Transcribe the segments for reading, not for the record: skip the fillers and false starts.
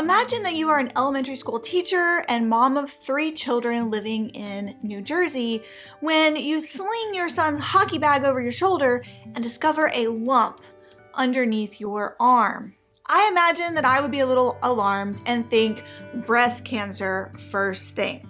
Imagine that you are an elementary school teacher and mom of 3 children living in New Jersey when you sling your son's hockey bag over your shoulder and discover a lump underneath your arm. I imagine that I would be a little alarmed and think breast cancer first thing.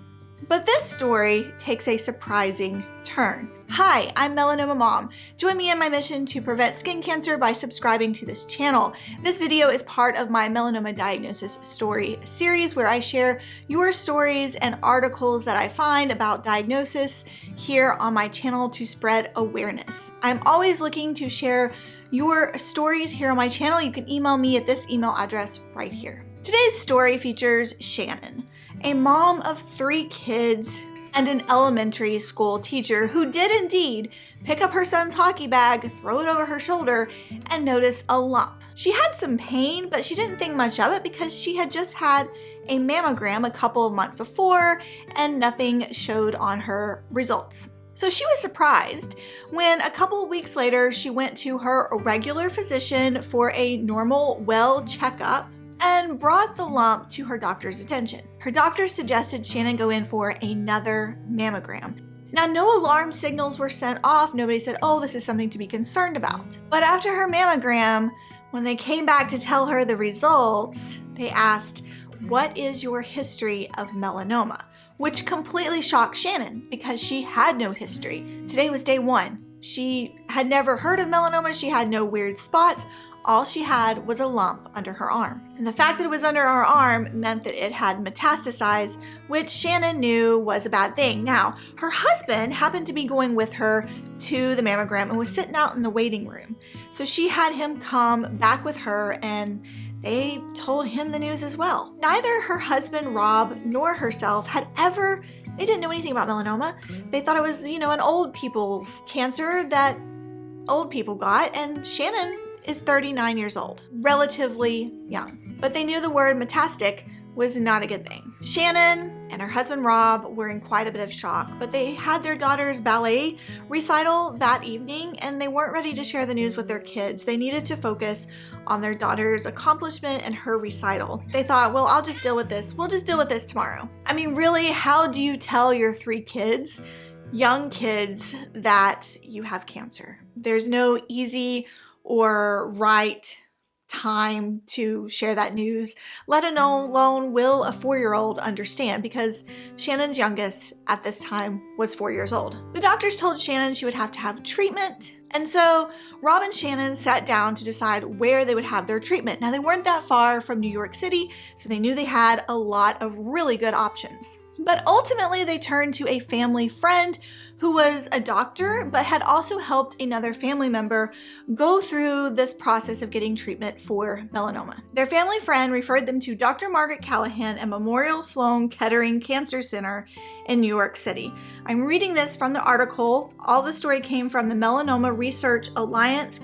But this story takes a surprising turn. Hi, I'm Melanoma Mom. Join me in my mission to prevent skin cancer by subscribing to this channel. This video is part of my melanoma diagnosis story series where I share your stories and articles that I find about diagnosis here on my channel to spread awareness. I'm always looking to share your stories here on my channel. You can email me at this email address right here. Today's story features Shannon, a mom of 3 kids and an elementary school teacher who did indeed pick up her son's hockey bag, throw it over her shoulder, and notice a lump. She had some pain, but she didn't think much of it because she had just had a mammogram a couple of months before and nothing showed on her results. So she was surprised when a couple of weeks later she went to her regular physician for a normal well checkup and brought the lump to her doctor's attention. Her doctor suggested Shannon go in for another mammogram. Now, no alarm signals were sent off. Nobody said, oh, this is something to be concerned about. But after her mammogram, when they came back to tell her the results, they asked, what is your history of melanoma? Which completely shocked Shannon because she had no history. Today was day 1. She had never heard of melanoma. She had no weird spots. All she had was a lump under her arm. And the fact that it was under her arm meant that it had metastasized, which Shannon knew was a bad thing. Now, her husband happened to be going with her to the mammogram and was sitting out in the waiting room. So she had him come back with her and they told him the news as well. Neither her husband, Rob, nor herself they didn't know anything about melanoma. They thought it was, an old people's cancer that old people got, and Shannon is 39 years old, relatively young. But they knew the word metastatic was not a good thing. Shannon and her husband Rob were in quite a bit of shock, but they had their daughter's ballet recital that evening and they weren't ready to share the news with their kids. They needed to focus on their daughter's accomplishment and her recital. They thought, well, I'll just deal with this. We'll just deal with this tomorrow. I mean, really, how do you tell your 3 kids, young kids, that you have cancer? There's no easy or right time to share that news, let alone will a 4-year-old understand, because Shannon's youngest at this time was 4 years old. The doctors told Shannon she would have to have treatment, and so Rob and Shannon sat down to decide where they would have their treatment. Now, they weren't that far from New York City, so they knew they had a lot of really good options. But ultimately, they turned to a family friend who was a doctor, but had also helped another family member go through this process of getting treatment for melanoma. Their family friend referred them to Dr. Margaret Callahan at Memorial Sloan Kettering Cancer Center in New York City. I'm reading this from the article. All the story came from the Melanoma Research Alliance.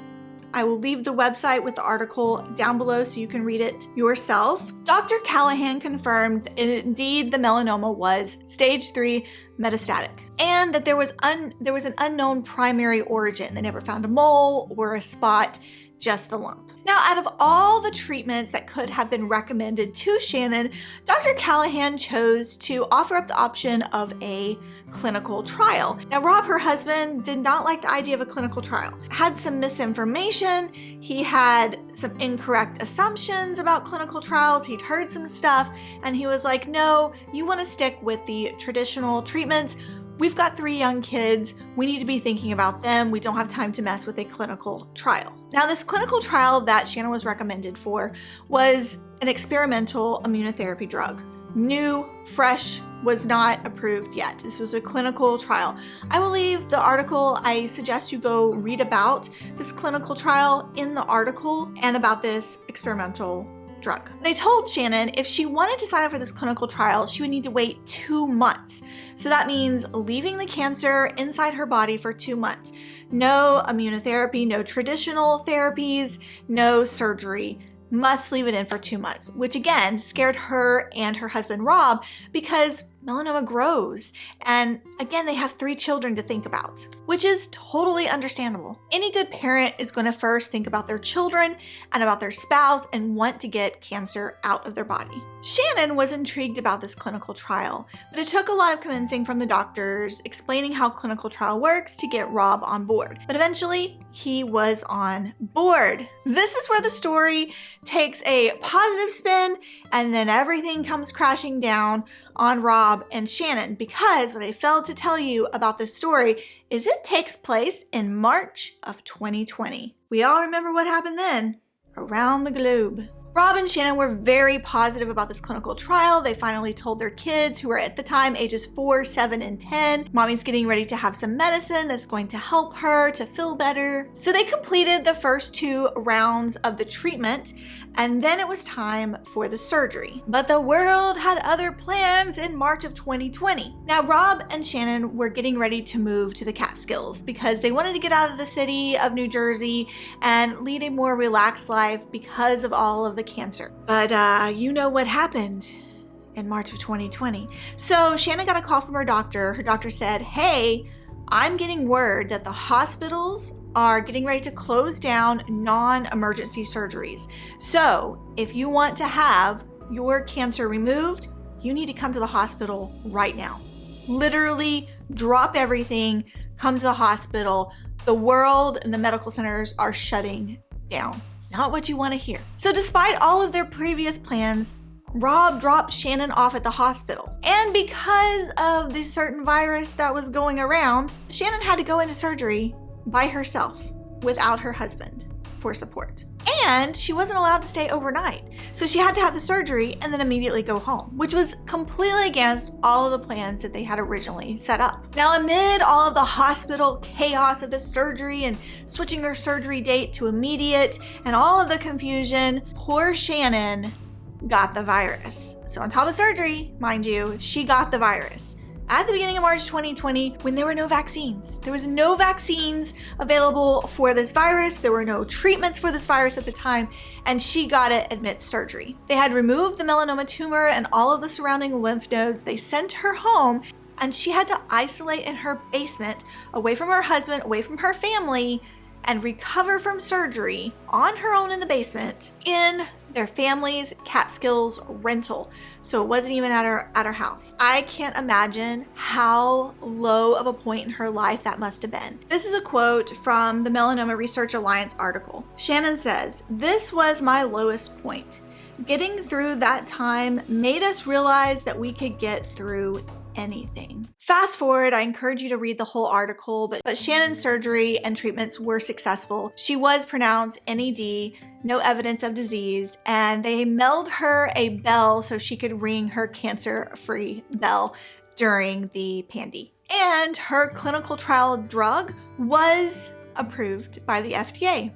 I will leave the website with the article down below so you can read it yourself. Dr. Callahan confirmed that indeed the melanoma was stage 3 metastatic and that there was an unknown primary origin. They never found a mole or a spot, just the lump. Now, out of all the treatments that could have been recommended to Shannon, Dr. Callahan chose to offer up the option of a clinical trial. Now, Rob, her husband, did not like the idea of a clinical trial. Had some misinformation. He had some incorrect assumptions about clinical trials. He'd heard some stuff, and he was like, no, you want to stick with the traditional treatments. We've got 3 young kids. We need to be thinking about them. We don't have time to mess with a clinical trial. Now, this clinical trial that Shannon was recommended for was an experimental immunotherapy drug. New, fresh, was not approved yet. This was a clinical trial. I will leave the article. I suggest you go read about this clinical trial in the article and about this experimental drug. They told Shannon if she wanted to sign up for this clinical trial, she would need to wait 2 months. So that means leaving the cancer inside her body for 2 months. No immunotherapy, no traditional therapies, no surgery. Must leave it in for 2 months, which again scared her and her husband Rob because melanoma grows. And again, they have 3 children to think about, which is totally understandable. Any good parent is going to first think about their children and about their spouse and want to get cancer out of their body. Shannon was intrigued about this clinical trial, but it took a lot of convincing from the doctors explaining how clinical trial works to get Rob on board. But eventually, he was on board. This is where the story takes a positive spin and then everything comes crashing down on Rob and Shannon, because what I failed to tell you about this story is it takes place in March of 2020. We all remember what happened then around the globe. Rob and Shannon were very positive about this clinical trial. They finally told their kids, who were at the time ages 4, 7, and 10, Mommy's getting ready to have some medicine that's going to help her to feel better. So they completed the first 2 rounds of the treatment, and then it was time for the surgery. But the world had other plans in March of 2020. Now, Rob and Shannon were getting ready to move to the Catskills because they wanted to get out of the city of New Jersey and lead a more relaxed life because of all of the cancer. But you know what happened in March of 2020. So Shannon got a call from her doctor. Her doctor said, "Hey, I'm getting word that the hospitals are getting ready to close down non-emergency surgeries. So if you want to have your cancer removed, you need to come to the hospital right now. Literally drop everything, come to the hospital. The world and the medical centers are shutting down." Not what you want to hear. So despite all of their previous plans, Rob dropped Shannon off at the hospital. And because of the certain virus that was going around, Shannon had to go into surgery by herself without her husband for support. And she wasn't allowed to stay overnight. So she had to have the surgery and then immediately go home, which was completely against all of the plans that they had originally set up. Now, amid all of the hospital chaos of the surgery and switching her surgery date to immediate and all of the confusion, poor Shannon got the virus. So on top of surgery, mind you, she got the virus at the beginning of March 2020 when there were no vaccines. There was no vaccines available for this virus. There were no treatments for this virus at the time, and she got it amidst surgery. They had removed the melanoma tumor and all of the surrounding lymph nodes. They sent her home, and she had to isolate in her basement, away from her husband, away from her family, and recover from surgery on her own in the basement in their family's Catskills rental. So it wasn't even at her house. I can't imagine how low of a point in her life that must have been. This is a quote from the Melanoma Research Alliance article. Shannon says, "This was my lowest point. Getting through that time made us realize that we could get through anything." Fast forward, I encourage you to read the whole article, but Shannon's surgery and treatments were successful. She was pronounced NED, no evidence of disease, and they mailed her a bell so she could ring her cancer-free bell during the pandy. And her clinical trial drug was approved by the FDA.